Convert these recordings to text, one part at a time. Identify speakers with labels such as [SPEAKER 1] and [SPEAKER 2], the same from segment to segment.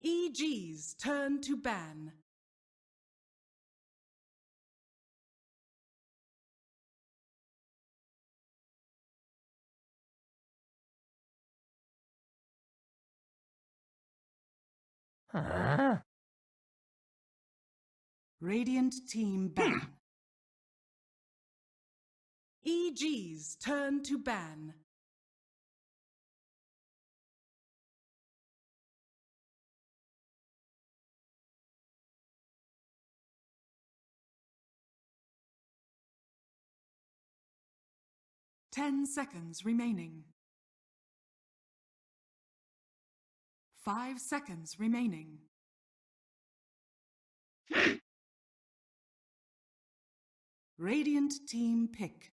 [SPEAKER 1] EG's turn to ban. Radiant team ban. EG's turn to ban. Ten seconds remaining. 5 seconds remaining. Radiant team pick.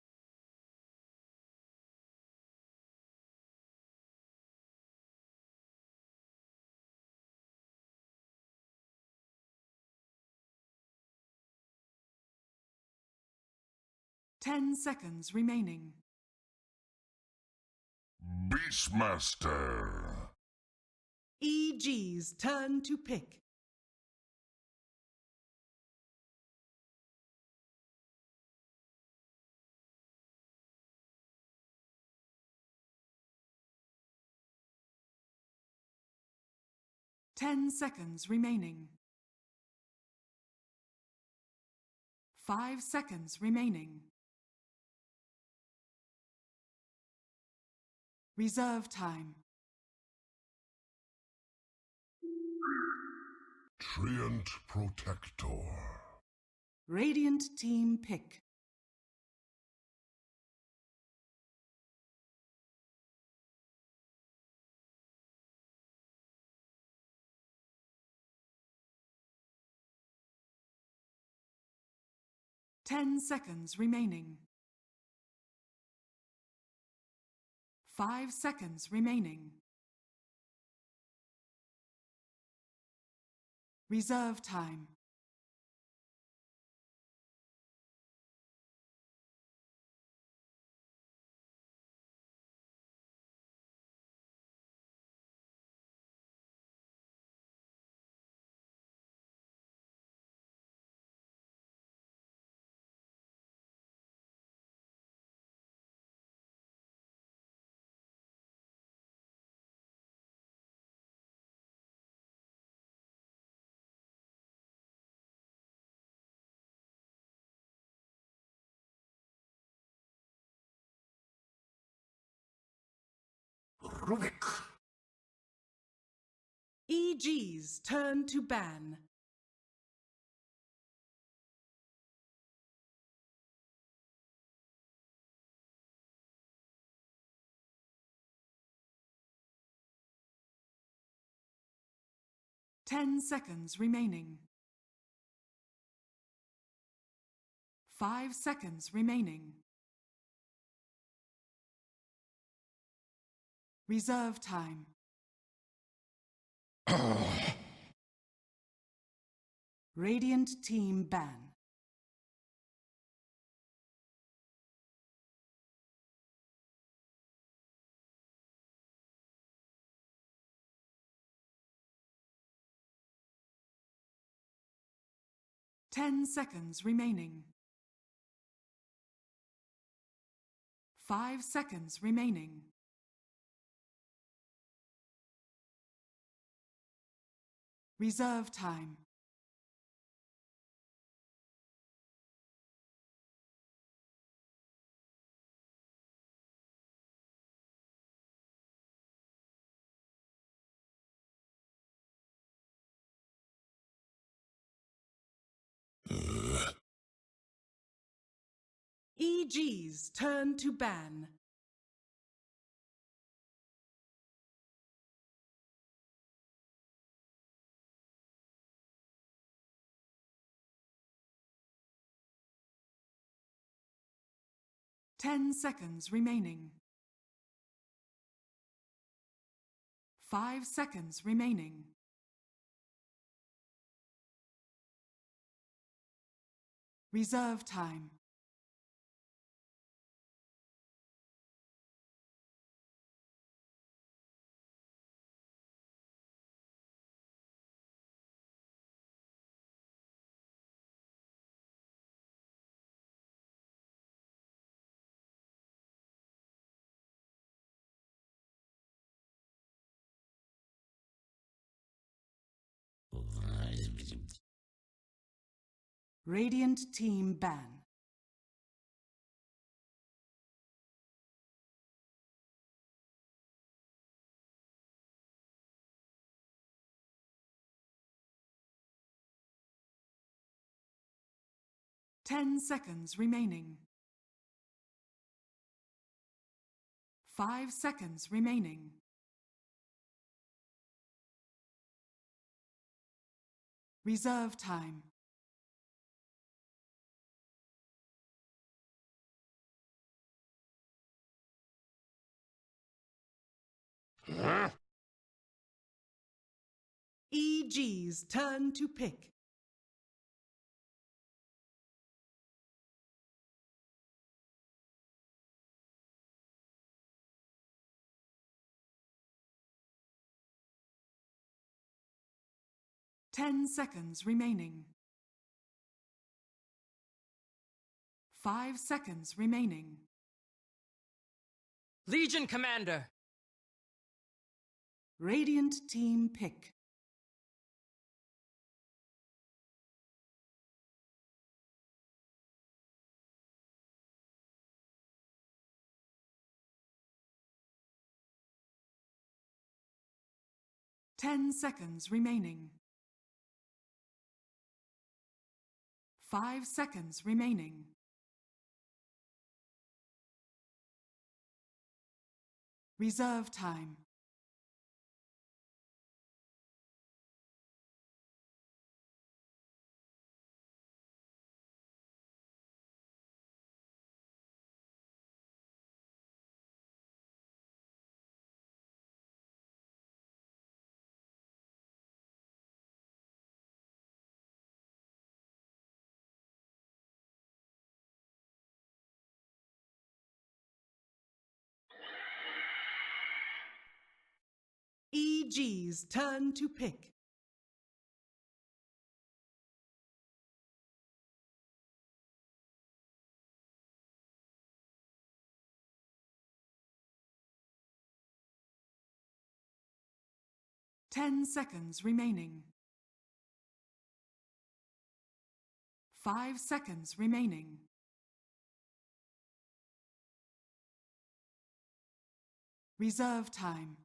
[SPEAKER 1] Ten seconds remaining.
[SPEAKER 2] Beastmaster.
[SPEAKER 1] EG's turn to pick. Ten seconds remaining. 5 seconds remaining. Reserve time.
[SPEAKER 2] Treant Protector.
[SPEAKER 1] Radiant team pick. Ten seconds remaining. 5 seconds remaining. Reserve time.
[SPEAKER 2] Ruvik.
[SPEAKER 1] EG's turn to ban. Ten seconds remaining. 5 seconds remaining. Reserve time. Radiant team ban. Ten seconds remaining. 5 seconds remaining. Reserve time. EG's turn to ban. Ten seconds remaining. 5 seconds remaining. Reserve time. Radiant team ban. Ten seconds remaining. 5 seconds remaining. Reserve time. EG's turn to pick. Ten seconds remaining. 5 seconds remaining.
[SPEAKER 3] Legion Commander!
[SPEAKER 1] Radiant team pick. Ten seconds remaining. 5 seconds remaining. Reserve time. EG's turn to pick. Ten seconds remaining. 5 seconds remaining. Reserve time.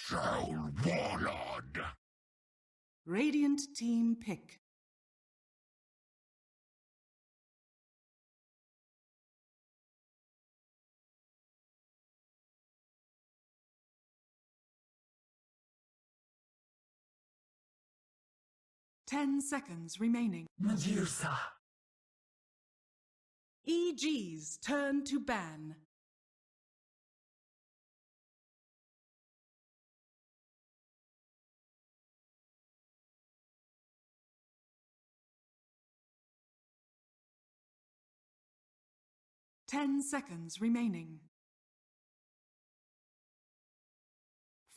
[SPEAKER 2] Soul Warlord.
[SPEAKER 1] Radiant team pick. Ten seconds remaining.
[SPEAKER 3] Medusa!
[SPEAKER 1] EG's turn to ban. Ten seconds remaining.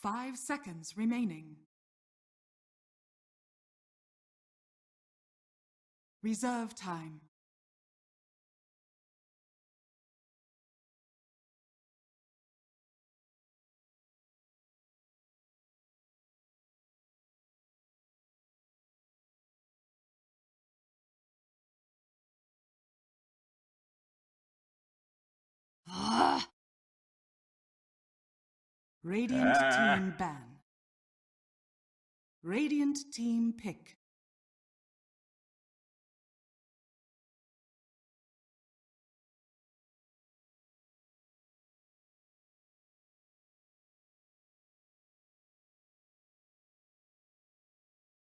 [SPEAKER 1] 5 seconds remaining. Reserve time. Radiant team ban. Radiant team pick.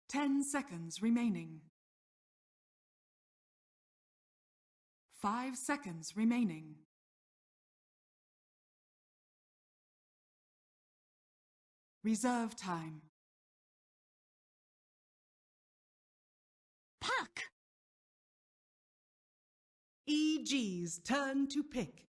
[SPEAKER 1] Ten seconds remaining. 5 seconds remaining. Reserve time.
[SPEAKER 4] Puck!
[SPEAKER 1] EG's turn to pick.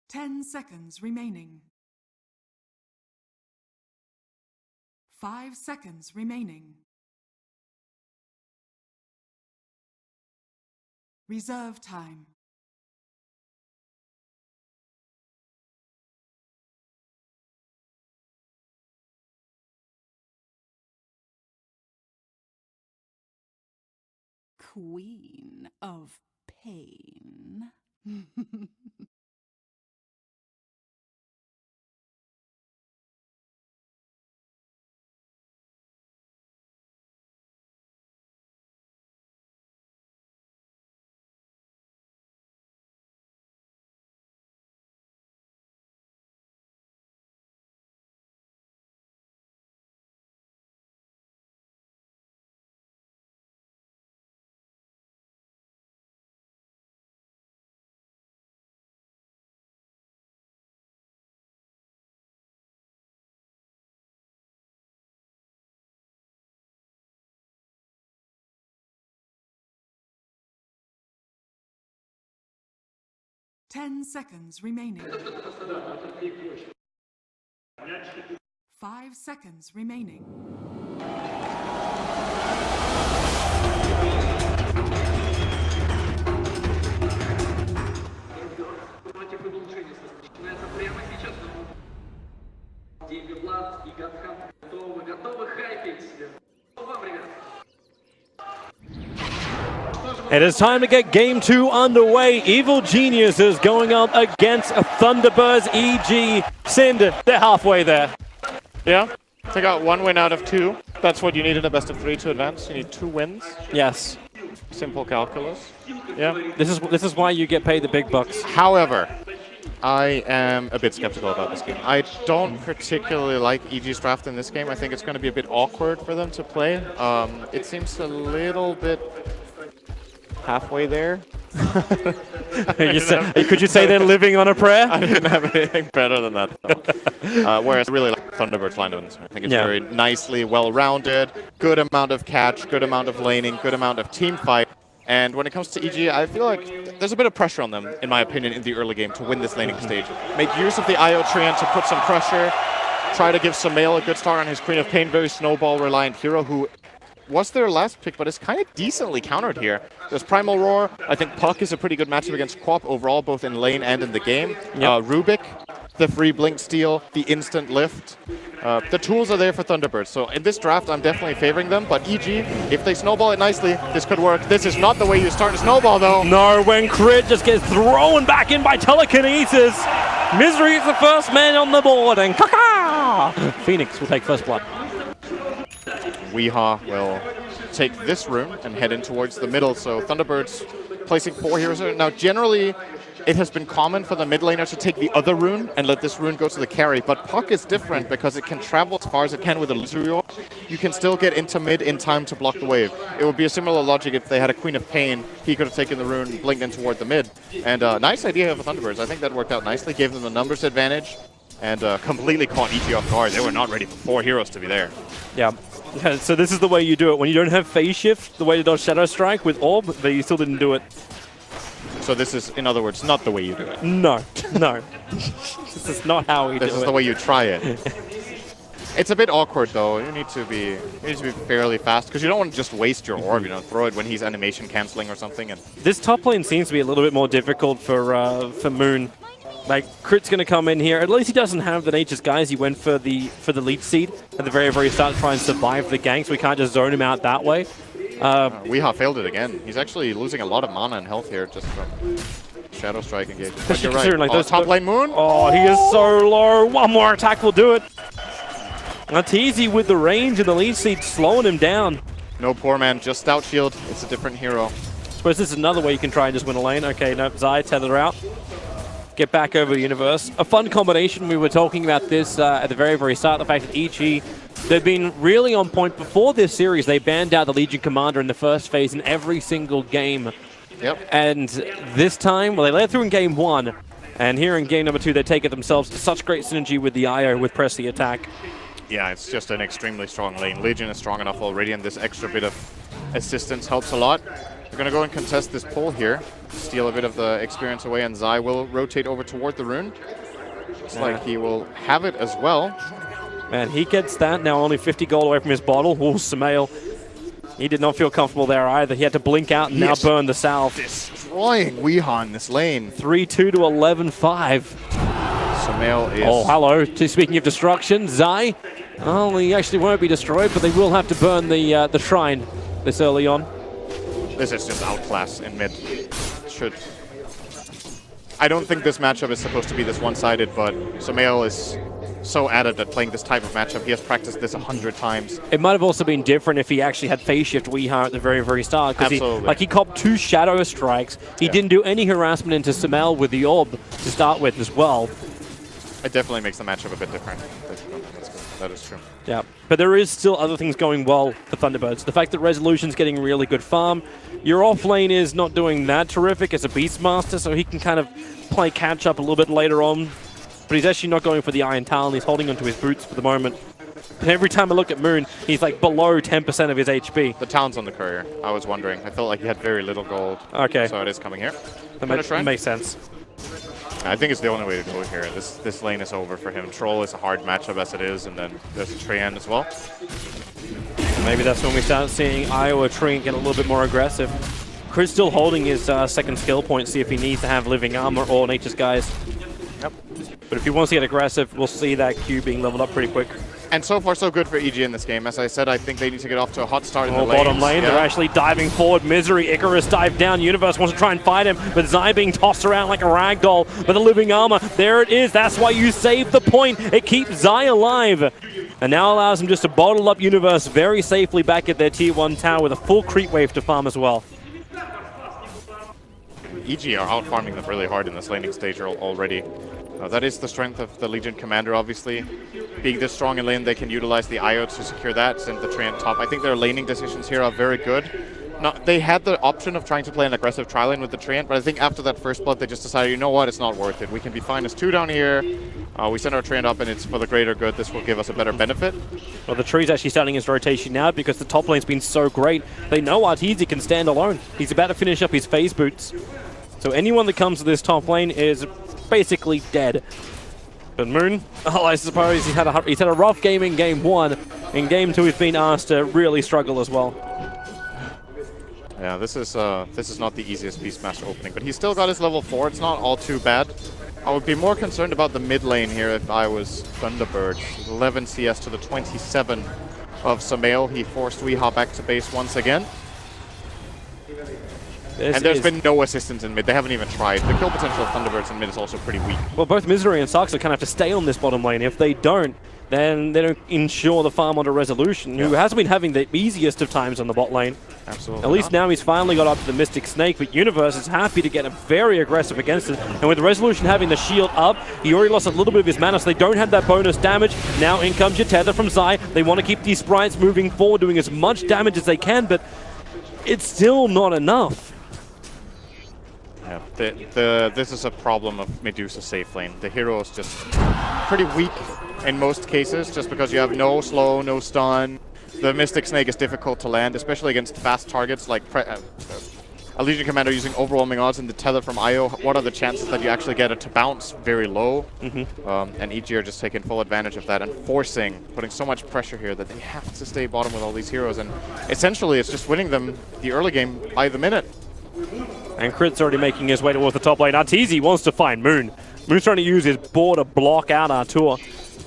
[SPEAKER 1] Ten seconds remaining. 5 seconds remaining. Reserve time.
[SPEAKER 4] Queen of Pain.
[SPEAKER 1] Ten seconds remaining. 5 seconds remaining.
[SPEAKER 5] Против улучшения начинается прямо сейчас. TBirds и готовы хайпить. Вам, ребят.
[SPEAKER 6] It is time to get Game 2 underway. Evil Geniuses going up against Thunderbirds EG. Sind, they're halfway there.
[SPEAKER 7] Yeah, they got 1 win out of 2. That's what you need in a best of 3 to advance. You need 2 wins.
[SPEAKER 6] Yes.
[SPEAKER 7] Simple calculus. Yeah.
[SPEAKER 6] This is why you get paid the big bucks.
[SPEAKER 7] However, I am a bit skeptical about this game. I don't particularly like EG's draft in this game. I think it's going to be a bit awkward for them to play. It seems a little bit halfway there.
[SPEAKER 6] Could you say they're living on a prayer?
[SPEAKER 7] I didn't have anything better than that. Whereas I really like Thunderbird's lineup. I think it's very nicely well-rounded, good amount of catch, good amount of laning, good amount of team fight. And when it comes to EG, I feel like there's a bit of pressure on them, in my opinion, in the early game to win this laning stage. Make use of the IO Treant to put some pressure, try to give Sumail a good start on his Queen of Pain, very snowball-reliant hero who was their last pick, but is kind of decently countered here. There's Primal Roar. I think Puck is a pretty good matchup against Quap overall, both in lane and in the game. Rubik, the free Blink Steal, the instant lift. The tools are there for Thunderbirds. So in this draft, I'm definitely favoring them. But EG, if they snowball it nicely, this could work. This is not the way you start a snowball, though.
[SPEAKER 6] No, when Crit just gets thrown back in by Telekinesis. Misery is the first man on the board, and Phoenix will take first blood.
[SPEAKER 7] Weehaw will take this rune and head in towards the middle. So Thunderbirds placing 4 heroes. Now, generally, it has been common for the mid laner to take the other rune and let this rune go to the carry. But Puck is different because it can travel as far as it can with a Lucio. You can still get into mid in time to block the wave. It would be a similar logic if they had a Queen of Pain. He could have taken the rune, blinked in toward the mid. And nice idea for Thunderbirds. I think that worked out nicely. Gave them a numbers advantage and completely caught EG off guard. They were not ready for 4 heroes to be there.
[SPEAKER 6] Yeah, so this is the way you do it. When you don't have phase shift, the way to dodge Shadow Strike with Orb, but you still didn't do it.
[SPEAKER 7] So this is, in other words, not the way you do it.
[SPEAKER 6] No. This is not how we do it.
[SPEAKER 7] This is the way you try it. It's a bit awkward, though. You need to be fairly fast, because you don't want to just waste your orb, throw it when he's animation canceling or something. And
[SPEAKER 6] this top lane seems to be a little bit more difficult for Moon. Like, Crit's going to come in here. At least he doesn't have the Nature's Guise. He went for the lead seed at the very start to try and survive the gank, so we can't just zone him out that way.
[SPEAKER 7] Weehaw failed it again. He's actually losing a lot of mana and health here just from Shadow Strike engagement. But you're right.
[SPEAKER 6] Like
[SPEAKER 7] top lane Moon?
[SPEAKER 6] Oh, he is so low. One more attack will do it. That's easy with the range and the lead seed slowing him down.
[SPEAKER 7] No, poor man. Just Stout Shield. It's a different hero.
[SPEAKER 6] I suppose this is another way you can try and just win a lane. Okay, no, Zai tether out. get back over the Universe. A fun combination. We were talking about this at the very, very start. The fact that EG, they've been really on point before this series. They banned out the Legion Commander in the first phase in every single game.
[SPEAKER 7] Yep.
[SPEAKER 6] And this time, well, they led through in game 1. And here in game number 2, they take it themselves to such great synergy with the IO with press the attack.
[SPEAKER 7] Yeah, it's just an extremely strong lane. Legion is strong enough already, and this extra bit of assistance helps a lot. We're going to go and contest this pull here, steal a bit of the experience away, and Zai will rotate over toward the rune. Looks like he will have it as well.
[SPEAKER 6] Man, he gets that, now only 50 gold away from his bottle. Ooh, Sumail, he did not feel comfortable there either. He had to blink out and now burn the salve.
[SPEAKER 7] Destroying Weehan in this lane.
[SPEAKER 6] 3-2 to 11-5.
[SPEAKER 7] Sumail is...
[SPEAKER 6] Oh, hello. Speaking of destruction, Zai, oh, he actually won't be destroyed, but they will have to burn the shrine this early on.
[SPEAKER 7] This is just outclass in mid. I don't think this matchup is supposed to be this one-sided, but Sumail is so adept at playing this type of matchup. He has practiced this 100 times.
[SPEAKER 6] It might have also been different if he actually had phase shift Weehan at the very, very start.
[SPEAKER 7] Absolutely.
[SPEAKER 6] He copped 2 shadow strikes. He didn't do any harassment into Sumail with the orb to start with as well.
[SPEAKER 7] It definitely makes the matchup a bit different. That is true.
[SPEAKER 6] Yeah, but there is still other things going well for Thunderbirds. The fact that Resolution's getting really good farm. Your off lane is not doing that terrific as a Beastmaster, so he can kind of play catch up a little bit later on. But he's actually not going for the Iron Talon. He's holding onto his boots for the moment. And every time I look at Moon, he's like below 10% of his HP.
[SPEAKER 7] The Talon's on the courier. I was wondering. I felt like he had very little gold.
[SPEAKER 6] Okay.
[SPEAKER 7] So it is coming here.
[SPEAKER 6] That makes sense.
[SPEAKER 7] I think it's the only way to go here. This lane is over for him. Troll is a hard matchup as it is, and then there's a Treant as well.
[SPEAKER 6] Maybe that's when we start seeing Iowa Treant get a little bit more aggressive. Chris still holding his second skill point, see if he needs to have living armor or Nature's Guise.
[SPEAKER 7] Yep.
[SPEAKER 6] But if he wants to get aggressive, we'll see that Q being leveled up pretty quick.
[SPEAKER 7] And so far, so good for EG in this game. As I said, I think they need to get off to a hot start in the lane.
[SPEAKER 6] Bottom lane, they're actually diving forward. Misery, Icarus dive down. Universe wants to try and fight him, but Zai being tossed around like a ragdoll with a living armor. There it is. That's why you save the point. It keeps Zai alive. And now allows him just to bottle up Universe very safely back at their tier 1 tower with a full creep wave to farm as well.
[SPEAKER 7] EG are out farming them really hard in this laning stage already. That is the strength of the Legion Commander, obviously. Being this strong in lane, they can utilize the IO to secure that, send the Treant top. I think their laning decisions here are very good. Now, they had the option of trying to play an aggressive tri-lane with the Treant, but I think after that first blood, they just decided, you know what, it's not worth it. We can be fine as 2 down here. We send our Treant up, and it's for the greater good. This will give us a better benefit.
[SPEAKER 6] Well, the tree's actually starting his rotation now because the top lane's been so great. They know Arteezy can stand alone. He's about to finish up his phase boots. So anyone that comes to this top lane is basically dead. But Moon, oh, I suppose he's had a rough game in game 1. In game 2, he's been asked to really struggle as well.
[SPEAKER 7] Yeah, this is not the easiest Beastmaster opening, but he's still got his level 4. It's not all too bad. I would be more concerned about the mid lane here if I was THUNDERBIRDS. 11 CS to the 27 of Sumail. He forced Weeha back to base once again. And there's been no assistance in mid. They haven't even tried. The kill potential of THUNDERBIRDS in mid is also pretty weak.
[SPEAKER 6] Well, both Misery and Saxo kind of have to stay on this bottom lane. If they don't, then they don't ensure the farm onto Resolution, who has been having the easiest of times on the bot lane.
[SPEAKER 7] Absolutely.
[SPEAKER 6] At least now he's finally got up to the Mystic Snake, but Universe is happy to get very aggressive against it. And with Resolution having the shield up, he already lost a little bit of his mana, so they don't have that bonus damage. Now in comes your tether from Zai. They want to keep these sprites moving forward, doing as much damage as they can, but it's still not enough.
[SPEAKER 7] Yeah, this is a problem of Medusa safe lane. The hero is just pretty weak in most cases, just because you have no slow, no stun. The Mystic Snake is difficult to land, especially against fast targets like a Legion Commander using overwhelming odds and the tether from IO. What are the chances that you actually get it to bounce? Very low. And EG are just taking full advantage of that and putting so much pressure here that they have to stay bottom with all these heroes. And essentially, it's just winning them the early game by the minute.
[SPEAKER 6] And Crit's already making his way towards the top lane. Arteezy wants to find Moon. Moon's trying to use his board to block out Artur,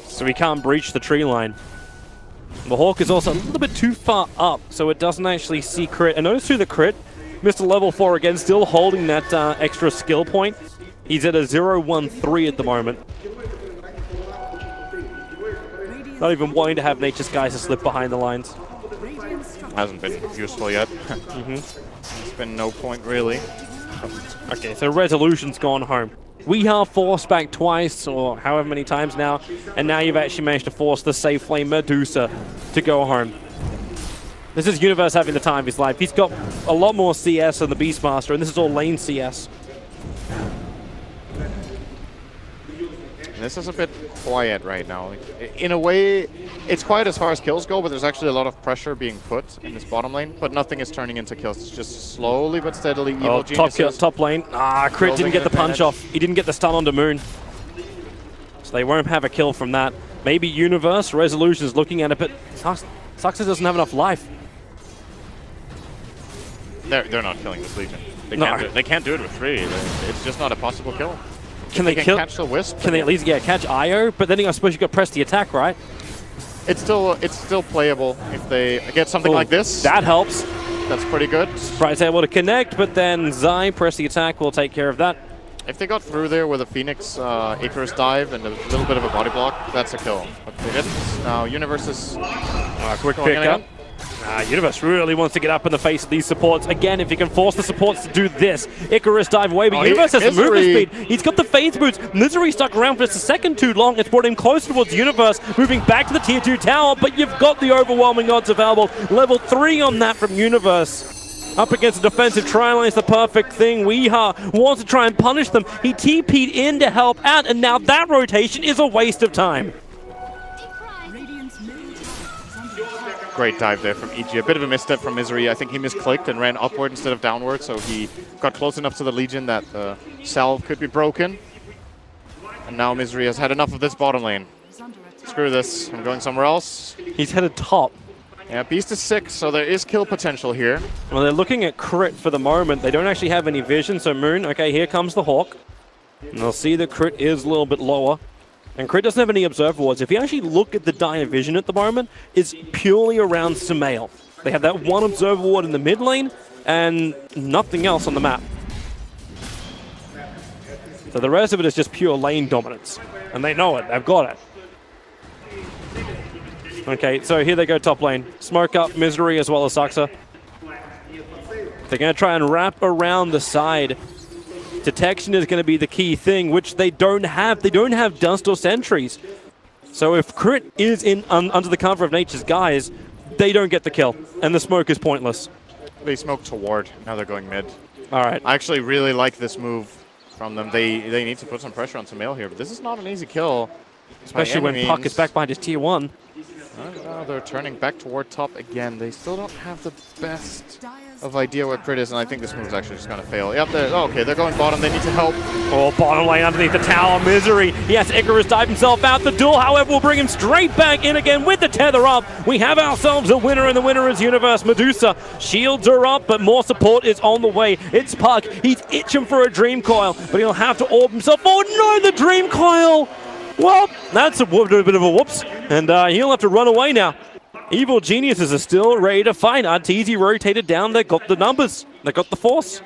[SPEAKER 6] so he can't breach the tree line. The Hawk is also a little bit too far up, so it doesn't actually see Crit. And notice through the Crit, Mr. Level 4 again, still holding that extra skill point. He's at a 0-1-3 at the moment. Not even wanting to have Nature's Guise to slip behind the lines.
[SPEAKER 7] Hasn't been useful yet. There's been no point really.
[SPEAKER 6] Okay, so Resolution's gone home. We are forced back twice, or however many times now, and now you've actually managed to force the safe flame Medusa to go home. This is Universe having the time of his life. He's got a lot more CS than the Beastmaster, and this is all lane CS.
[SPEAKER 7] This is a bit quiet right now. In a way, it's quiet as far as kills go, but there's actually a lot of pressure being put in this bottom lane, but nothing is turning into kills. It's just slowly but steadily evil geniuses.
[SPEAKER 6] Top lane. Crit didn't get the punch off. He didn't get the stun onto Moon. So they won't have a kill from that. Maybe Universe, Resolution's looking at it, but Suxer doesn't have enough life.
[SPEAKER 7] They're not killing this Legion. They can't do it with 3. It's just not a possible kill.
[SPEAKER 6] Can they
[SPEAKER 7] catch the Wisp?
[SPEAKER 6] Can they at least catch IO? But then I suppose you got to press the attack, right?
[SPEAKER 7] It's still playable if they get something like this.
[SPEAKER 6] That helps.
[SPEAKER 7] That's pretty good.
[SPEAKER 6] Sprite's able to connect, but then Zai press the attack will take care of that.
[SPEAKER 7] If they got through there with a Phoenix Icarus dive and a little bit of a body block, that's a kill. But they didn't. Now Universe is
[SPEAKER 6] quick pick up. Universe really wants to get up in the face of these supports. Again, if he can force the supports to do this. Icarus dive away, but Universe has some movement speed. He's got the phase boots. Misery stuck around for just a second too long. It's brought him closer towards Universe, moving back to the tier 2 tower, but you've got the overwhelming odds available. Level 3 on that from Universe. Up against a defensive triline is the perfect thing. Weeha wants to try and punish them. He TP'd in to help out, and now that rotation is a waste of time.
[SPEAKER 7] Great dive there from EG. A bit of a misstep from Misery. I think he misclicked and ran upward instead of downward, so he got close enough to the Legion that the salve could be broken. And now Misery has had enough of this bottom lane. Screw this. I'm going somewhere else.
[SPEAKER 6] He's headed top.
[SPEAKER 7] Yeah, Beast is 6, so there is kill potential here.
[SPEAKER 6] Well, they're looking at Crit for the moment. They don't actually have any vision, so Moon, okay, here comes the Hawk. And they'll see that Crit is a little bit lower. And Crit doesn't have any observer wards. If you actually look at the dire vision at the moment, it's purely around Sumail. They have that one observer ward in the mid lane and nothing else on the map. So the rest of it is just pure lane dominance. And they know it. They've got it. Okay, so here they go top lane. Smoke up Misery as well as Suxer. They're going to try and wrap around the side. Detection is going to be the key thing, which they don't have. They don't have Dust or Sentries. So if Crit is in under the cover of Nature's Guise, they don't get the kill, and the smoke is pointless.
[SPEAKER 7] They smoked toward. Now they're going mid.
[SPEAKER 6] All right.
[SPEAKER 7] I actually really like this move from them. They need to put some pressure on Sumail here, but this is not an easy kill.
[SPEAKER 6] Especially when Puck is back behind his tier 1.
[SPEAKER 7] Now they're turning back toward top again. They still don't have the best of idea what Crit is, and I think this move is actually just going to fail. Yep, okay, they're going bottom. They need to help.
[SPEAKER 6] Oh, bottom lane underneath the tower. Misery. Yes, Icarus dived himself out. The duel, however, will bring him straight back in again with the tether up. We have ourselves a winner, and the winner is Universe. Medusa. Shields are up, but more support is on the way. It's Puck. He's itching for a Dream Coil, but he'll have to orb himself. Oh, no, the Dream Coil! Well, that's a bit of a whoops, and he'll have to run away now. Evil Geniuses are still ready to fight. Arteezy rotated down. They got the numbers. They got the force.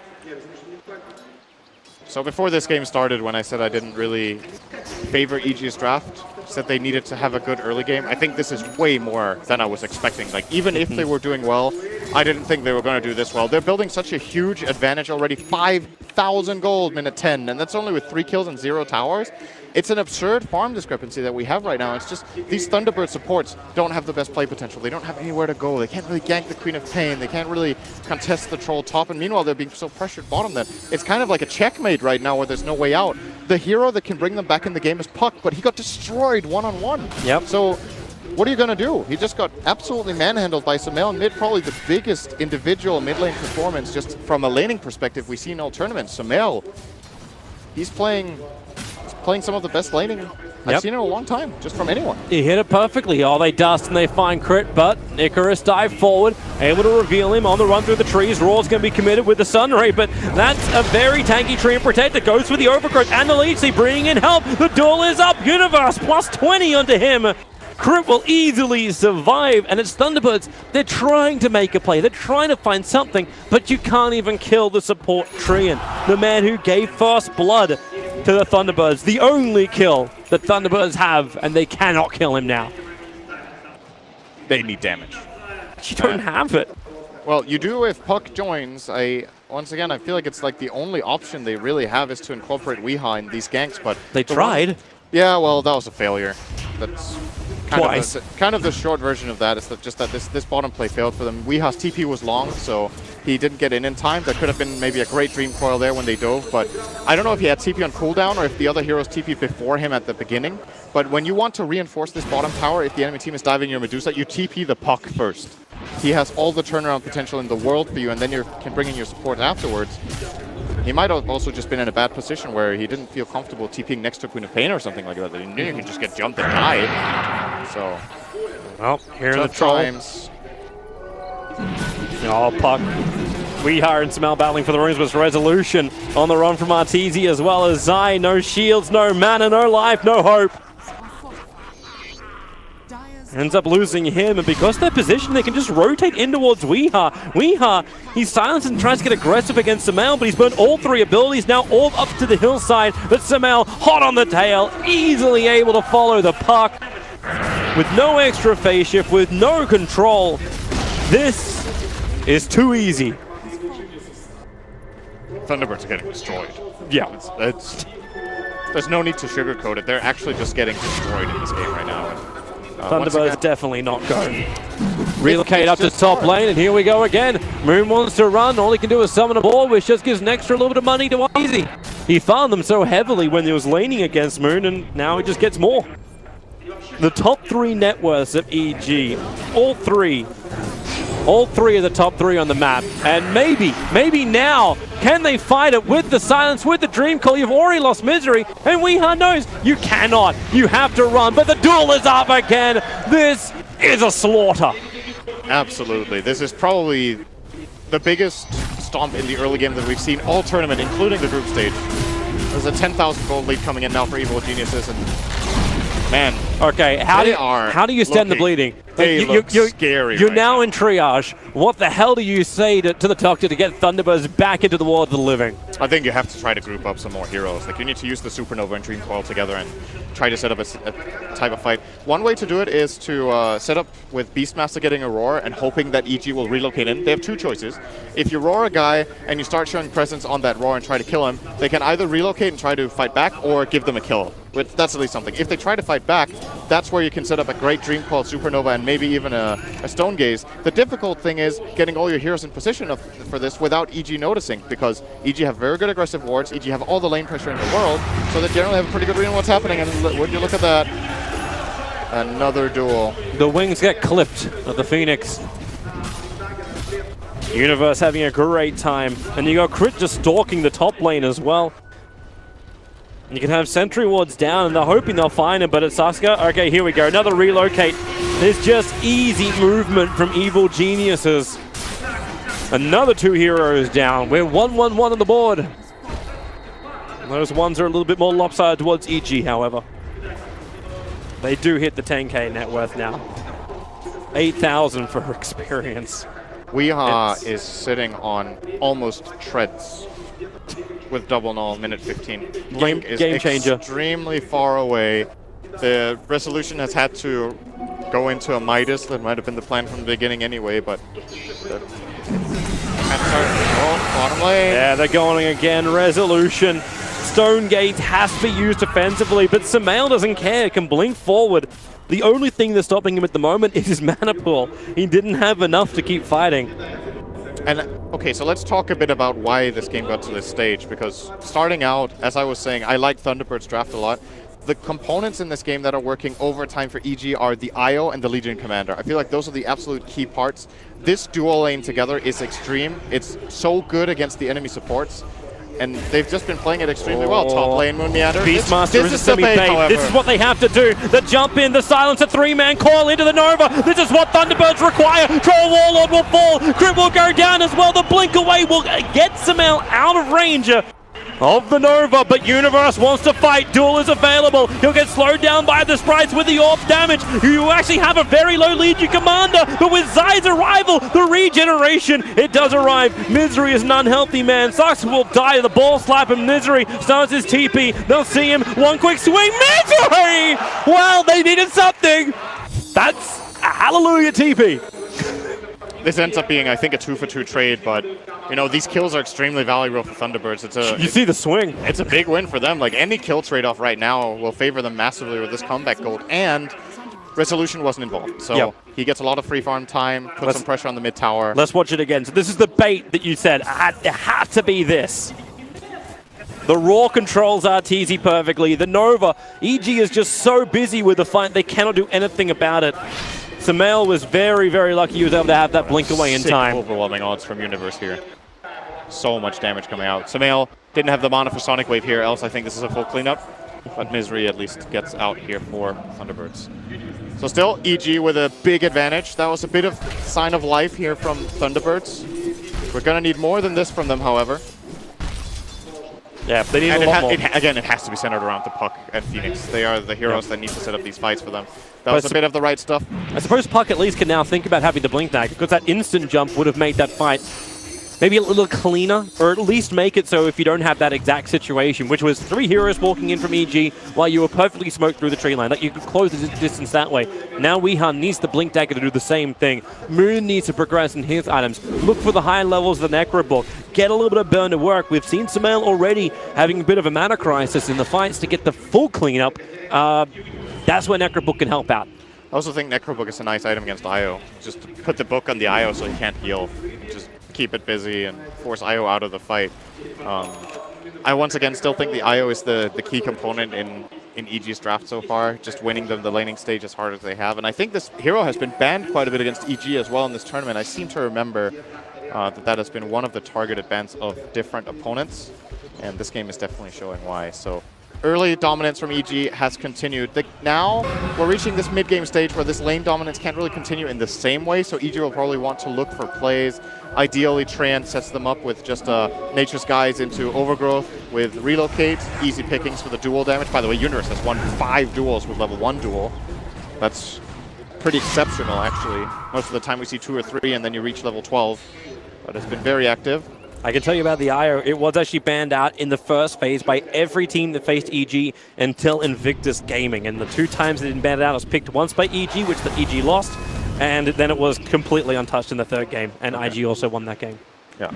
[SPEAKER 7] So before this game started, when I said I didn't really favor EG's draft, said they needed to have a good early game, I think this is way more than I was expecting. Like, even if they were doing well, I didn't think they were going to do this well. They're building such a huge advantage already. 5,000 gold minute 10, and that's only with 3 kills and 0 towers. It's an absurd farm discrepancy that we have right now. It's just these Thunderbird supports don't have the best play potential. They don't have anywhere to go. They can't really gank the Queen of Pain. They can't really contest the Troll top. And meanwhile, they're being so pressured bottom that it's kind of like a checkmate right now where there's no way out. The hero that can bring them back in the game is Puck, but he got destroyed one-on-one.
[SPEAKER 6] Yep.
[SPEAKER 7] So what are you going to do? He just got absolutely manhandled by Sumail mid, probably the biggest individual mid lane performance just from a laning perspective we see in all tournaments. Sumail, he's playing some of the best laning I've seen in a long time, just from anyone.
[SPEAKER 6] He hit it perfectly. Oh, they dust and they find Crit, but Icarus dive forward, able to reveal him on the run through the trees. Raw's going to be committed with the Sunray, but that's a very tanky tree and protector. Goes for the overgrowth and the lead. See, bringing in help. The duel is up. Universe plus 20 onto him. Crit will easily survive, and it's Thunderbirds. They're trying to make a play. They're trying to find something, but you can't even kill the support Treant, the man who gave first blood to the Thunderbirds. The only kill that Thunderbirds have, and they cannot kill him now.
[SPEAKER 7] They need damage.
[SPEAKER 6] You don't have it.
[SPEAKER 7] Well, you do if Puck joins. I once again, I feel like it's like the only option they really have is to incorporate Weeha in these ganks, but...
[SPEAKER 6] They tried.
[SPEAKER 7] Yeah, well, that was a failure. That's
[SPEAKER 6] Twice.
[SPEAKER 7] kind of the short version of that is that just that this bottom play failed for them. Weeha's TP was long, so he didn't get in time. That could have been maybe a great dream coil there when they dove, but I don't know if he had TP on cooldown or if the other heroes TP before him at the beginning. But when you want to reinforce this bottom tower, if the enemy team is diving your Medusa, you TP the puck first. He has all the turnaround potential in the world for you, and then you can bring in your support afterwards. He might have also just been in a bad position where he didn't feel comfortable TPing next to Queen of Pain or something like that. He knew you could just get jumped and die. So,
[SPEAKER 6] Well, here in the
[SPEAKER 7] tough
[SPEAKER 6] troll.
[SPEAKER 7] times.
[SPEAKER 6] Oh, puck. Weeha and Samel battling for the runes, but Resolution on the run from Arteezy as well as Zai. No shields, no mana, no life, no hope.
[SPEAKER 1] Dire's
[SPEAKER 6] Ends up losing him, and because they're positioned, they can just rotate in towards Weeha. Weeha, he's silenced and tries to get aggressive against Samel, but he's burnt all three abilities, now all up to the hillside. But Samel, hot on the tail, easily able to follow the puck. With no extra phase shift, with no control. This is too easy.
[SPEAKER 7] Thunderbirds are getting destroyed.
[SPEAKER 6] Yeah.
[SPEAKER 7] There's no need to sugarcoat it. They're actually just getting destroyed in this game right now. Once
[SPEAKER 6] Thunderbirds
[SPEAKER 7] again-
[SPEAKER 6] definitely not going. Relocate up to
[SPEAKER 7] just
[SPEAKER 6] top
[SPEAKER 7] hard.
[SPEAKER 6] lane, and here we go again. Moon wants to run. All he can do is summon a ball, which just gives an extra little bit of money to Easy. He farmed them so heavily when he was laning against Moon, and now he just gets more. The top three net worths of EG, all three of the top three on the map. And maybe now, can they fight it with the silence, with the dream call? You've already lost Misery, and Weeha knows you cannot. You have to run, but the duel is up again. This is a slaughter.
[SPEAKER 7] Absolutely. This is probably the biggest stomp in the early game that we've seen all tournament, including the group stage. There's a 10,000 gold lead coming in now for Evil Geniuses, and man,
[SPEAKER 6] Okay, how do you stem the
[SPEAKER 7] looking-
[SPEAKER 6] bleeding?
[SPEAKER 7] they look scary
[SPEAKER 6] You're
[SPEAKER 7] right
[SPEAKER 6] now
[SPEAKER 7] now.
[SPEAKER 6] in triage. What the hell do you say to the doctor to get Thunderbirds back into the world of the living?
[SPEAKER 7] I think you have to try to group up some more heroes. Like, you need to use the Supernova and Dream Coil together and try to set up a type of fight. One way to do it is to set up with Beastmaster getting a roar and hoping that EG will relocate in. They have two choices. If you roar a guy and you start showing presence on that roar and try to kill him, they can either relocate and try to fight back or give them a kill. That's at least something. If they try to fight back, that's where you can set up a great Dream Coil, Supernova, and maybe even a Stone Gaze. The difficult thing is getting all your heroes in position for this without EG noticing, because EG have very good aggressive wards, EG have all the lane pressure in the world, so they generally have a pretty good read on what's happening, and would you look at that? Another duel.
[SPEAKER 6] The wings get clipped of the Phoenix. Universe having a great time. And you got Crit just stalking the top lane as well. You can have sentry wards down, and they're hoping they'll find him, but it's Sasuke. Okay, here we go. Another relocate. It's just easy movement from Evil Geniuses. Another two heroes down. We're 1-1-1 on the board. Those ones are a little bit more lopsided towards EG, however. They do hit the 10k net worth now. 8,000 for experience.
[SPEAKER 7] Weeha is sitting on almost treads with double null, minute 15. Blink is
[SPEAKER 6] game changer.
[SPEAKER 7] Extremely far away. The resolution has had to go into a Midas. That might have been the plan from the beginning anyway, but... bottom lane.
[SPEAKER 6] Yeah, they're going again. Resolution. Stone Gate has to be used offensively, but Samel doesn't care. He can blink forward. The only thing that's stopping him at the moment is his mana pool. He didn't have enough to keep fighting.
[SPEAKER 7] And okay, so let's talk a bit about why this game got to this stage, because starting out, as I was saying, I like Thunderbird's draft a lot. The components in this game that are working overtime for EG are the IO and the Legion Commander. I feel like those are the absolute key parts. This dual lane together is extreme. It's so good against the enemy supports. And they've just been playing it extremely well. Top lane, Moon Meander.
[SPEAKER 6] Beastmaster is a
[SPEAKER 7] the
[SPEAKER 6] semi-fade.
[SPEAKER 7] bait, however.
[SPEAKER 6] This is what they have to do. The jump in, the silence, a three-man coil into the Nova. This is what Thunderbirds require. Troll Warlord will fall. Crit will go down as well. The blink away will get Samel out of range of the Nova, but Universe wants to fight. Duel is available. He'll get slowed down by the sprites with the orb damage. You actually have a very low Legion Commander, but with Zai's arrival, the regeneration, it does arrive. Misery is an unhealthy man. Sucks will die. The ball slap him. Misery starts his TP. They'll see him. One quick swing. Misery! Well, they needed something. That's a hallelujah TP.
[SPEAKER 7] This ends up being, I think, a 2-for-2 trade, but you know, these kills are extremely valuable for Thunderbirds.
[SPEAKER 6] You see the swing.
[SPEAKER 7] It's a big win for them. Like, any kill trade-off right now will favor them massively with this comeback gold. And Resolution wasn't involved. So he gets a lot of free farm time, puts some pressure on the mid tower.
[SPEAKER 6] Let's watch it again. So this is the bait that you said. It had to be this. The Raw controls RTZ perfectly. The Nova, EG is just so busy with the fight, they cannot do anything about it. Samael was very, very lucky he was able to have that blink away in time.
[SPEAKER 7] Overwhelming odds from Universe here. So much damage coming out. Samael didn't have the mana for Sonic Wave here, else I think this is a full cleanup. But Misery at least gets out here for Thunderbirds. So still, EG with a big advantage. That was a bit of sign of life here from Thunderbirds. We're going to need more than this from them, however.
[SPEAKER 6] Yeah, they need a lot more.
[SPEAKER 7] Again, it has to be centered around the Puck and Phoenix. They are the heroes that need to set up these fights for them. That was a bit of the right stuff.
[SPEAKER 6] I suppose Puck at least can now think about having the blink tag, because that instant jump would have made that fight maybe a little cleaner, or at least make it so if you don't have that exact situation, which was 3 heroes walking in from EG while you were perfectly smoked through the tree line, that you could close the distance that way. Now Weehan needs the blink dagger to do the same thing. Moon needs to progress in his items. Look for the high levels of the Necro Book. Get a little bit of burn to work. We've seen Samael already having a bit of a mana crisis in the fights to get the full cleanup. That's where Necro Book can help out.
[SPEAKER 7] I also think Necro Book is a nice item against IO. Just put the book on the IO so he can't heal. Just keep it busy and force IO out of the fight. I once again still think the IO is the key component in EG's draft so far, just winning them the laning stage as hard as they have. And I think this hero has been banned quite a bit against EG as well in this tournament. I seem to remember that has been one of the targeted bans of different opponents, and this game is definitely showing why. So early dominance from EG has continued. Now we're reaching this mid-game stage where this lane dominance can't really continue in the same way, so EG will probably want to look for plays. Ideally, Treant sets them up with just Nature's Guise into Overgrowth with Relocate, easy pickings for the dual damage. By the way, Universe has won 5 duels with level 1 duel. That's pretty exceptional, actually. Most of the time we see 2 or 3, and then you reach level 12. But it's been very active.
[SPEAKER 6] I can tell you about the IO. It was actually banned out in the first phase by every team that faced EG until Invictus Gaming. And the 2 times it didn't ban it out, it was picked once by EG, which the EG lost, and then it was completely untouched in the 3rd game. And IG also won that game.
[SPEAKER 7] Yeah.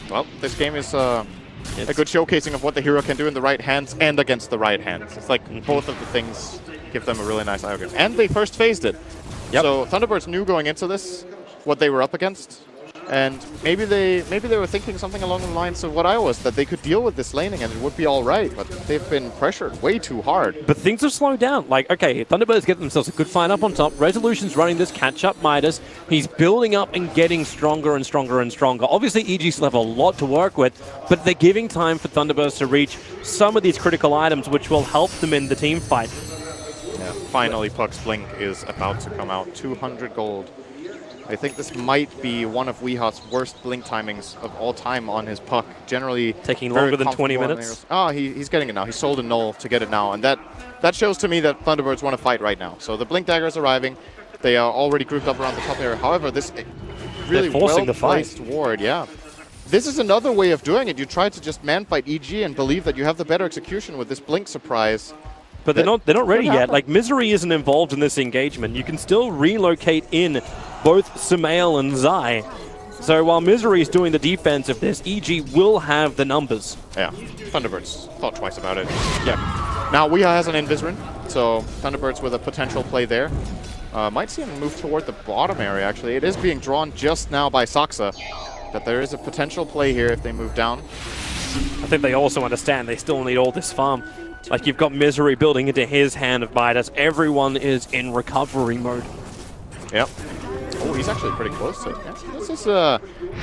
[SPEAKER 7] Well, this game is a good showcasing of what the hero can do in the right hands and against the right hands. It's like both of the things give them a really nice IO game. And they first phased it. Yep. So Thunderbirds knew going into this what they were up against. And maybe they were thinking something along the lines of what I was, that they could deal with this laning and it would be all right, but they've been pressured way too hard.
[SPEAKER 6] But things have slowed down. Like, okay, Thunderbirds get themselves a good fight up on top. Resolution's running this catch-up Midas. He's building up and getting stronger and stronger and stronger. Obviously, EG still have a lot to work with, but they're giving time for Thunderbirds to reach some of these critical items which will help them in the team fight.
[SPEAKER 7] Yeah, finally, Puck's Blink is about to come out. 200 gold. I think this might be one of Weehat's worst blink timings of all time on his Puck. Generally
[SPEAKER 6] taking longer than 20 minutes.
[SPEAKER 7] Oh, he's getting it now. He sold a null to get it now, and that shows to me that Thunderbirds want to fight right now. So the blink dagger is arriving. They are already grouped up around the top area. However, this really well-placed ward, yeah. This is another way of doing it. You try to just man-fight EG and believe that you have the better execution with this blink surprise.
[SPEAKER 6] But they're not ready yet. Like, Misery isn't involved in this engagement. You can still relocate in both Samael and Zai. So while Misery is doing the defense of this, EG will have the numbers.
[SPEAKER 7] Yeah, Thunderbirds thought twice about it. Yeah. Now Weeha has an Invis-Rune, so Thunderbirds with a potential play there. Might see him move toward the bottom area, actually. It is being drawn just now by Saksa, but there is a potential play here if they move down.
[SPEAKER 6] I think they also understand they still need all this farm. Like, you've got Misery building into his hand of Midas. Everyone is in recovery mode.
[SPEAKER 7] Yep. Oh, he's actually pretty close to it.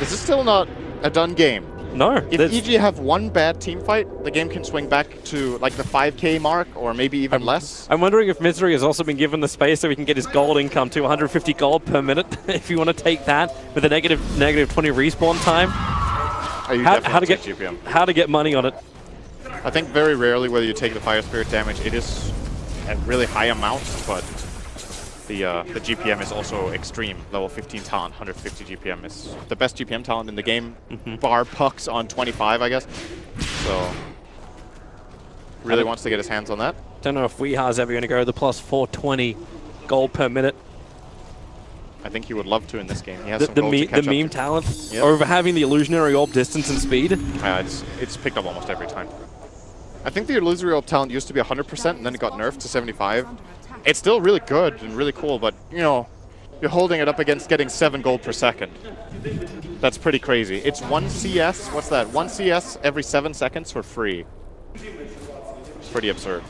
[SPEAKER 7] This is still not a done game.
[SPEAKER 6] No.
[SPEAKER 7] If EG have one bad team fight, the game can swing back to like the 5k mark or maybe even less.
[SPEAKER 6] I'm wondering if Misery has also been given the space so he can get his gold income to 150 gold per minute. If you want to take that with a negative 20 respawn time. How to get money on it.
[SPEAKER 7] I think very rarely whether you take the Fire Spirit damage, it is a really high amount, but the GPM is also extreme. Level 15 talent, 150 GPM is the best GPM talent in the game, bar Pucks on 25, I guess. So, really wants to get his hands on that.
[SPEAKER 6] Don't know if Weeha's ever going to go the plus 420 gold per minute.
[SPEAKER 7] I think he would love to in this game. He has some
[SPEAKER 6] The
[SPEAKER 7] gold to catch up
[SPEAKER 6] meme
[SPEAKER 7] to.
[SPEAKER 6] talent
[SPEAKER 7] Yep.
[SPEAKER 6] over having the illusionary orb distance and speed.
[SPEAKER 7] It's picked up almost every time. I think the illusory orb talent used to be 100% and then it got nerfed to 75. It's still really good and really cool, but you know, you're holding it up against getting 7 gold per second. That's pretty crazy. It's 1 CS, what's that? 1 CS every 7 seconds for free. It's pretty absurd.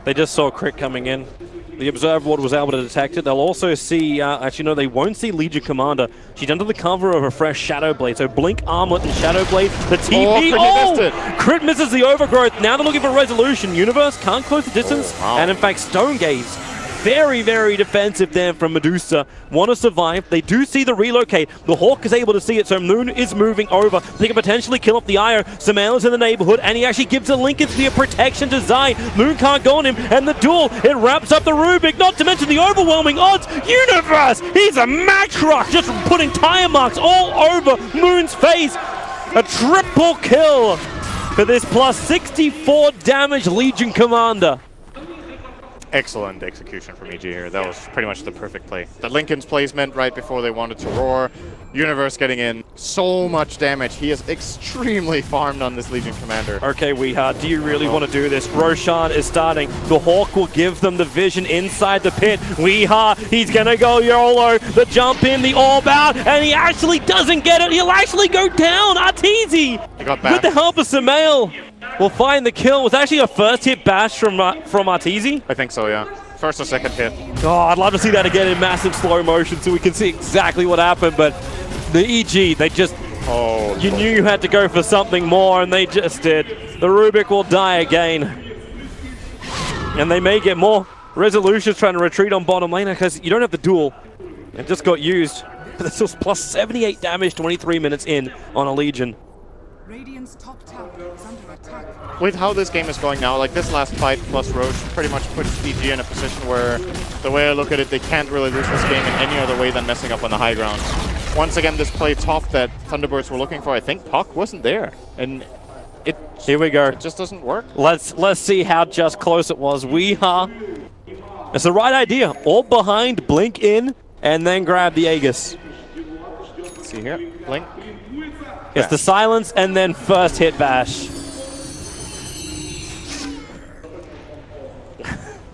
[SPEAKER 6] They just saw Crit coming in. The Observe Ward was able to detect it. They'll also see, actually no, they won't see Legion Commander. She's under the cover of a fresh Shadow Blade. So Blink, Armlet, and Shadow Blade. The TP,
[SPEAKER 7] Crit missed it.
[SPEAKER 6] Crit misses the Overgrowth. Now they're looking for Resolution. Universe can't close the distance.
[SPEAKER 7] Wow.
[SPEAKER 6] And in fact, Stone Gaze. Very, very defensive there from Medusa. Want to survive. They do see the relocate. The Hawk is able to see it, so Moon is moving over. They can potentially kill up the Io. Samael is in the neighborhood, and he actually gives a Lincoln Sphere protection to Zai. Moon can't go on him, and the duel, it wraps up the Rubik, not to mention the overwhelming odds. Universe! He's a match rush, just putting tire marks all over Moon's face. A triple kill for this plus 64 damage Legion Commander.
[SPEAKER 7] Excellent execution from EG here. That was pretty much the perfect play. The Lincoln's placement right before they wanted to roar. Universe getting in so much damage. He is extremely farmed on this Legion Commander.
[SPEAKER 6] Okay, Weeha, do you really want to do this? Roshan is starting. The Hawk will give them the vision inside the pit. Weeha, he's going to go YOLO. The jump in, the orb out, and he actually doesn't get it. He'll actually go down. Arteezy,
[SPEAKER 7] He got back.
[SPEAKER 6] with the help of Samael, will find the kill. Was actually a first hit bash from Arteezy.
[SPEAKER 7] I think so, yeah. First or second hit.
[SPEAKER 6] Oh, I'd love to see that again in massive slow motion so we can see exactly what happened, but the EG, they just...
[SPEAKER 7] Oh,
[SPEAKER 6] You knew you had to go for something more, and they just did. The Rubik will die again. And they may get more. Resolution's trying to retreat on bottom lane because you don't have the duel. It just got used. This was plus 78 damage 23 minutes in on a Legion.
[SPEAKER 1] Radiant's top tower is under attack.
[SPEAKER 7] with how this game is going now, like this last fight plus Roche pretty much puts EG in a position where, the way I look at it, they can't really lose this game in any other way than messing up on the high ground. Once again, this play top that Thunderbirds were looking for, I think Puck wasn't there. And
[SPEAKER 6] here we go.
[SPEAKER 7] It just doesn't work.
[SPEAKER 6] Let's see how just close it was. It's the right idea. All behind, blink in, and then grab the Aegis.
[SPEAKER 7] Let's see here. Blink.
[SPEAKER 6] It's the silence and then first hit bash.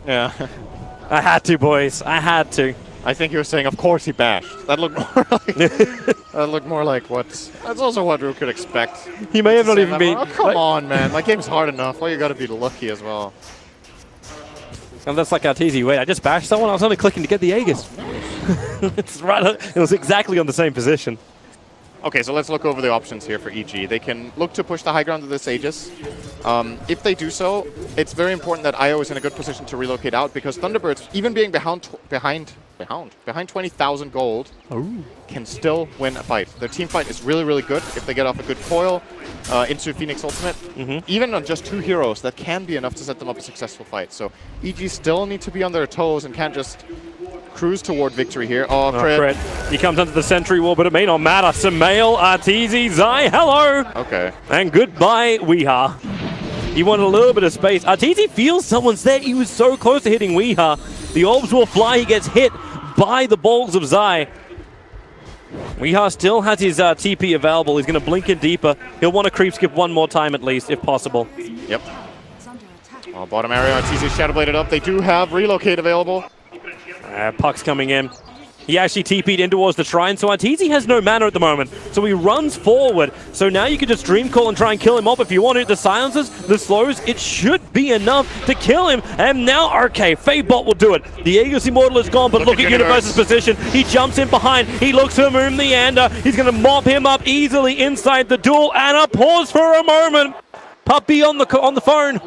[SPEAKER 7] Yeah.
[SPEAKER 6] I had to, boys. I had to.
[SPEAKER 7] I think you were saying, of course he bashed. That looked more like that looked more like what. That's also what Rook could expect.
[SPEAKER 6] He may have not even been.
[SPEAKER 7] Oh, come on, man! My game's hard enough. Why you gotta be lucky as well?
[SPEAKER 6] And that's like Arteezy. Wait, I just bashed someone. I was only clicking to get the Aegis. It's right. It was exactly on the same position.
[SPEAKER 7] Okay, so let's look over the options here for EG. They can look to push the high ground of this Aegis. If they do so, it's very important that IO is in a good position to relocate out, because Thunderbirds, even being behind 20,000 gold, can still win a fight. Their team fight is really, really good. If they get off a good foil into Phoenix Ultimate, even on just 2 heroes, that can be enough to set them up a successful fight. So EG still need to be on their toes and can't just cruise toward victory here. Oh, crit.
[SPEAKER 6] He comes under the sentry wall, but it may not matter. Samael, Arteezy, Zai, hello!
[SPEAKER 7] Okay.
[SPEAKER 6] And goodbye, Weeha. He wanted a little bit of space. Arteezy feels someone's there. He was so close to hitting Weeha. The orbs will fly. He gets hit by the balls of Zai. Weeha still has his TP available. He's going to blink in deeper. He'll want to creep skip one more time at least, if possible.
[SPEAKER 7] Yep. Oh, bottom area, Arteezy Shadow Bladed up. They do have relocate available.
[SPEAKER 6] Puck's coming in. He actually TP'd in towards the shrine, so Arteezy has no mana at the moment. So he runs forward. So now you can just Dream Call and try and kill him off if you want to. The silences, the slows, it should be enough to kill him. And now, okay, Fabot will do it. The Aegis Immortal is gone, but look at Universe's position. He jumps in behind. He looks for Moon Leander. He's going to mop him up easily inside the duel. And a pause for a moment. Puppy on the phone.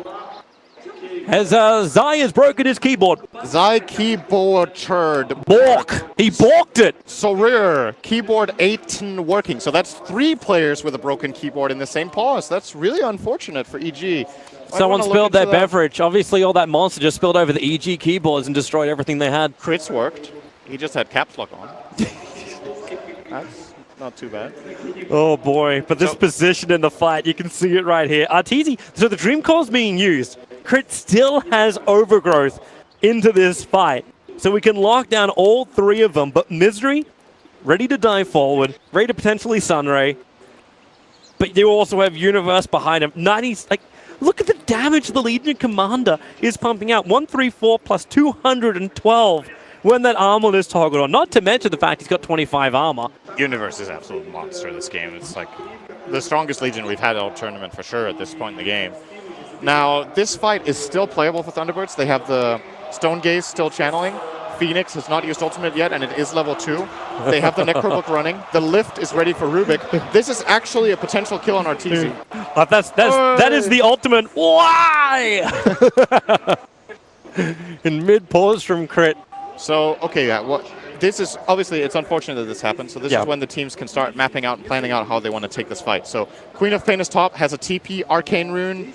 [SPEAKER 6] As Zai has broken his keyboard.
[SPEAKER 7] Zai keyboard turd.
[SPEAKER 6] Balk. He balked it.
[SPEAKER 7] So rare. Keyboard 18 working. So that's 3 players with a broken keyboard in the same pause. That's really unfortunate for EG.
[SPEAKER 6] Someone spilled their beverage. Obviously, all that monster just spilled over the EG keyboards and destroyed everything they had.
[SPEAKER 7] Crits worked. He just had caps lock on. That's not too bad.
[SPEAKER 6] Oh boy, but this position in the fight, you can see it right here. Arteezy, so the Dream Call's being used. Crit still has overgrowth into this fight. So we can lock down all three of them, but Misery, ready to dive forward, ready to potentially Sunray. But you also have Universe behind him. 90, like, look at the damage the Legion Commander is pumping out. 134 plus 212 when that armor is toggled on. Not to mention the fact he's got 25 armor.
[SPEAKER 7] Universe is an absolute monster this game. It's like the strongest Legion we've had all tournament for sure at this point in the game. Now, this fight is still playable for Thunderbirds. They have the Stone Gaze still channeling. Phoenix has not used ultimate yet, and it is level 2. They have the Necrobook running. The lift is ready for Rubik. This is actually a potential kill on RTZ.
[SPEAKER 6] That is the ultimate. Why? In mid-pause from crit.
[SPEAKER 7] So, okay, yeah, what this is, obviously, it's unfortunate that this happened. So this is when the teams can start mapping out and planning out how they want to take this fight. So Queen of Pain is top, has a TP, Arcane Rune,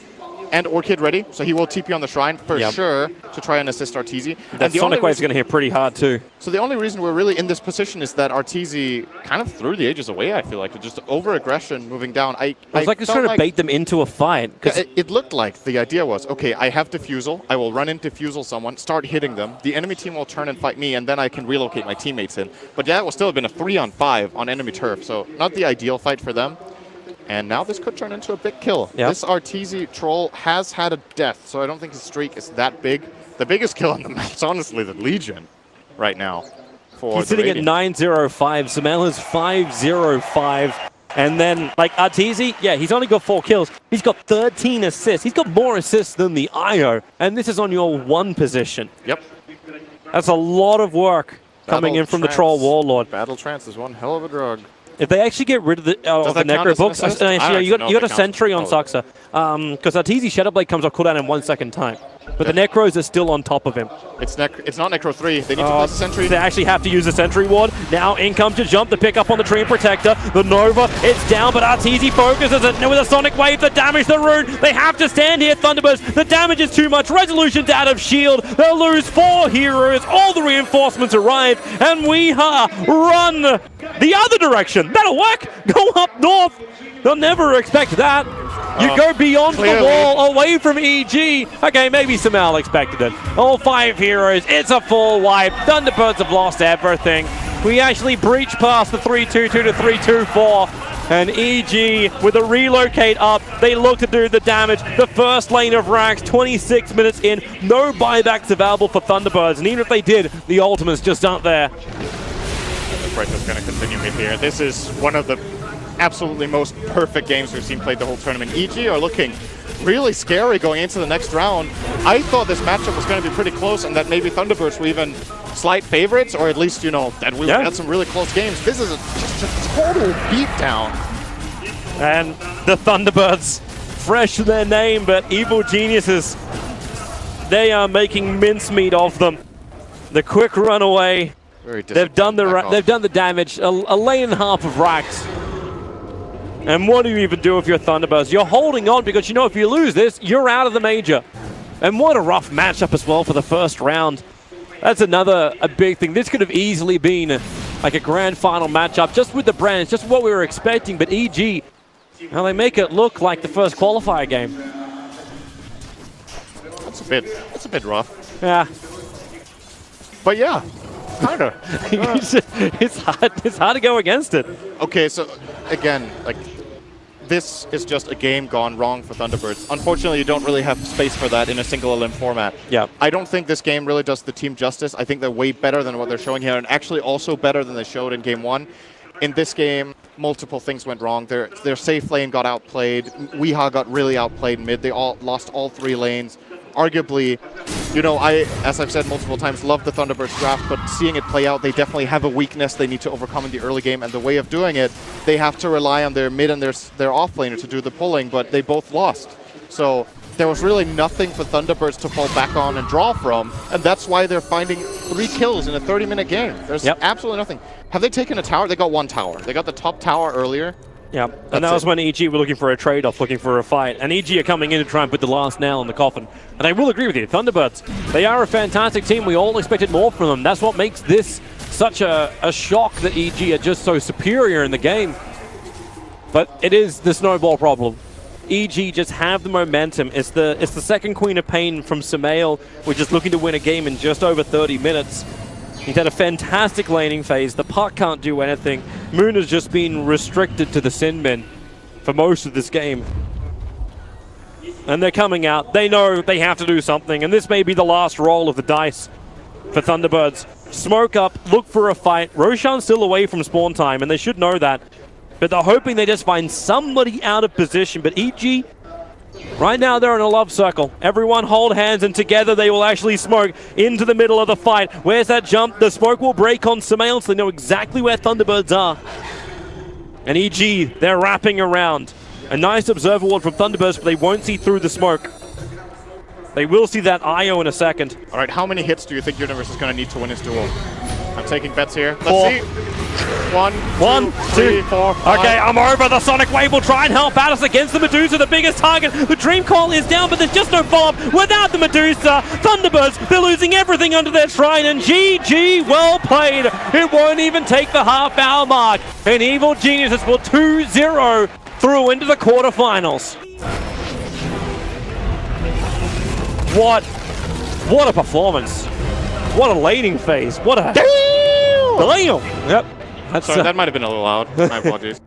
[SPEAKER 7] and Orchid ready, so he will TP on the Shrine for sure to try and assist RTZ.
[SPEAKER 6] That Sonic Wave's going to hit pretty hard too.
[SPEAKER 7] So the only reason we're really in this position is that RTZ kind of threw the Aegis away, I feel like, just over-aggression moving down.
[SPEAKER 6] It was like he's trying to bait them into a fight.
[SPEAKER 7] Yeah, it looked like the idea was, okay, I have Diffusal, I will run into Diffusal someone, start hitting them, the enemy team will turn and fight me, and then I can relocate my teammates in. But that will still have been a 3-on-5 on enemy turf, so not the ideal fight for them. And now this could turn into a big kill.
[SPEAKER 6] Yep.
[SPEAKER 7] This RTZ troll has had a death, so I don't think his streak is that big. The biggest kill on the map is honestly the Legion right now.
[SPEAKER 6] He's sitting at 905. Samel is 505. And then, like, RTZ, yeah, he's only got 4 kills. He's got 13 assists. He's got more assists than the IO. And this is on your 1 position.
[SPEAKER 7] Yep.
[SPEAKER 6] That's a lot of work coming in from the Troll Warlord.
[SPEAKER 7] Battle Trance is one hell of a drug.
[SPEAKER 6] If they actually get rid of the Necro Books, you got a Sentry on Saxa. Because RTZ Shadowblade comes off cooldown in 1 second time. But the Necros are still on top of him.
[SPEAKER 7] It's not Necro 3. They need to place a Sentry.
[SPEAKER 6] They actually have to use the Sentry Ward. Now in comes to jump to pick up on the Tree Protector. The Nova, it's down, but RTZ focuses it with a Sonic Wave to damage the rune. They have to stand here, Thunderbirds. The damage is too much. Resolution's out of shield. They'll lose 4 heroes. All the reinforcements arrive, and Weeha run the other direction. That'll work. Go up north. They'll never expect that. You go beyond the wall, away from EG. Okay, maybe Samal expected it. All 5 heroes, it's a full wipe. Thunderbirds have lost everything. We actually breach past the 3-2-2 to 3-2-4. And EG, with a relocate up, they look to do the damage. The first lane of racks, 26 minutes in. No buybacks available for Thunderbirds. And even if they did, the ultimates just aren't there.
[SPEAKER 7] The break is going to continue mid here. This is one of the absolutely most perfect games we've seen played the whole tournament. EG are looking really scary going into the next round. I thought this matchup was going to be pretty close and that maybe Thunderbirds were even slight favorites, or at least, you know, that we had some really close games. This is just a total beatdown.
[SPEAKER 6] And the Thunderbirds, fresh to their name, but evil geniuses, they are making mincemeat of them. The quick runaway. They've done the damage. A lane and a half of racks. And what do you even do if you're Thunderbirds? You're holding on because you know if you lose this, you're out of the major. And what a rough matchup as well for the first round. That's a big thing. This could have easily been like a grand final matchup just with the brands, just what we were expecting. But EG, well, they make it look like the first qualifier game.
[SPEAKER 7] That's a bit rough.
[SPEAKER 6] Yeah.
[SPEAKER 7] But yeah. Kind of.
[SPEAKER 6] It's hard to go against it.
[SPEAKER 7] Okay, so again, like, this is just a game gone wrong for Thunderbirds. Unfortunately, you don't really have space for that in a single elim format.
[SPEAKER 6] Yeah.
[SPEAKER 7] I don't think this game really does the team justice. I think they're way better than what they're showing here, and actually also better than they showed in game 1. In this game, multiple things went wrong. Their safe lane got outplayed. Weeha got really outplayed mid. They all lost all 3 lanes. Arguably, you know, as I've said multiple times, love the Thunderbirds draft, but seeing it play out, they definitely have a weakness they need to overcome in the early game, and the way of doing it, they have to rely on their mid and their off laner to do the pulling, but they both lost. So there was really nothing for Thunderbirds to fall back on and draw from, and that's why they're finding 3 kills in a 30-minute game. There's absolutely nothing. Have they taken a tower? They got 1 tower. They got the top tower earlier.
[SPEAKER 6] Yeah, and that was when EG were looking for a trade-off, looking for a fight. And EG are coming in to try and put the last nail in the coffin. And I will agree with you, Thunderbirds, they are a fantastic team. We all expected more from them. That's what makes this such a shock that EG are just so superior in the game. But it is the snowball problem. EG just have the momentum. It's the second Queen of Pain from Sumail, which is looking to win a game in just over 30 minutes. He's had a fantastic laning phase. The puck can't do anything. Moon has just been restricted to the Sin Bin for most of this game. And they're coming out. They know they have to do something, and this may be the last roll of the dice for Thunderbirds. Smoke up, look for a fight. Roshan's still away from spawn time, and they should know that. But they're hoping they just find somebody out of position. But EG, right now they're in a love circle. Everyone hold hands, and together they will actually smoke into the middle of the fight. Where's that jump? The smoke will break on Sumail, so they know exactly where Thunderbirds are. And EG, they're wrapping around. A nice observer ward from Thunderbirds, but they won't see through the smoke. They will see that IO in a second.
[SPEAKER 7] All right, how many hits do you think Universe is going to need to win his duel? I'm taking bets here. Let's
[SPEAKER 6] 4.
[SPEAKER 7] see. 1, 2, 3, 4, 5.
[SPEAKER 6] Okay, I'm over. The Sonic Wave will try and help Alice against the Medusa, the biggest target. The Dream Call is down, but there's just no follow-up without the Medusa. Thunderbirds, they're losing everything under their shrine, and GG, well played. It won't even take the half-hour mark. And Evil Geniuses will 2-0 through into the quarterfinals. What a performance. What a laning phase. What a... Damn! Yep.
[SPEAKER 7] Sorry, that might have been a little loud. My apologies.